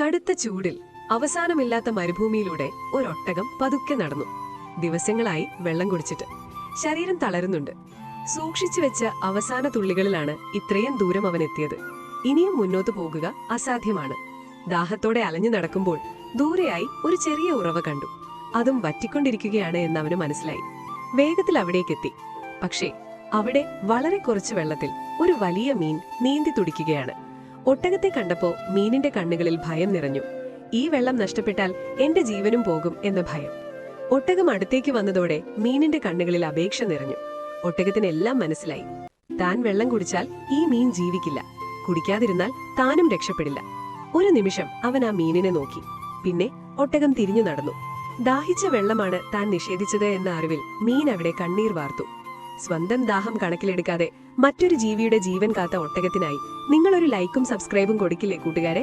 കടുത്ത ചൂടിൽ അവസാനമില്ലാത്ത മരുഭൂമിയിലൂടെ ഒരൊട്ടകം പതുക്കെ നടന്നു. ദിവസങ്ങളായി വെള്ളം കുടിച്ചിട്ട് ശരീരം തളരുന്നുണ്ട്. സൂക്ഷിച്ചു വെച്ച അവസാന തുള്ളികളിലാണ് ഇത്രയും ദൂരം അവൻ എത്തിയത്. ഇനിയും മുന്നോട്ടു പോകുക അസാധ്യമാണ്. ദാഹത്തോടെ അലഞ്ഞു നടക്കുമ്പോൾ ദൂരെയായി ഒരു ചെറിയ ഉറവ കണ്ടു. അതും വറ്റിക്കൊണ്ടിരിക്കുകയാണ് എന്ന് അവന് മനസ്സിലായി. വേഗത്തിൽ അവിടേക്കെത്തി. പക്ഷേ അവിടെ വളരെ കുറച്ച് വെള്ളത്തിൽ ഒരു വലിയ മീൻ നീന്തി തുടിക്കുകയാണ്. ഒട്ടകത്തെ കണ്ടപ്പോ മീനിന്റെ കണ്ണുകളിൽ ഭയം നിറഞ്ഞു. ഈ വെള്ളം നഷ്ടപ്പെട്ടാൽ എന്റെ ജീവനും പോകും എന്ന ഭയം. ഒട്ടകം അടുത്തേക്ക് വന്നതോടെ മീനിന്റെ കണ്ണുകളിൽ അപേക്ഷ നിറഞ്ഞു. ഒട്ടകത്തിനെല്ലാം മനസ്സിലായി. താൻ വെള്ളം കുടിച്ചാൽ ഈ മീൻ ജീവിക്കില്ല, കുടിക്കാതിരുന്നാൽ താനും രക്ഷപ്പെടില്ല. ഒരു നിമിഷം അവൻ ആ മീനിനെ നോക്കി. പിന്നെ ഒട്ടകം തിരിഞ്ഞു നടന്നു. ദാഹിച്ച വെള്ളമാണ് താൻ നിഷേധിച്ചത് എന്ന അറിവിൽ മീൻ അവിടെ കണ്ണീർ വാർത്തു. സ്വന്തം ദാഹം കണക്കിലെടുക്കാതെ മറ്റൊരു ജീവിയുടെ ജീവൻ കാത്ത ഒട്ടകത്തിനായി നിങ്ങളൊരു ലൈക്കും സബ്സ്ക്രൈബും കൊടുക്കില്ലേ കൂട്ടുകാരെ?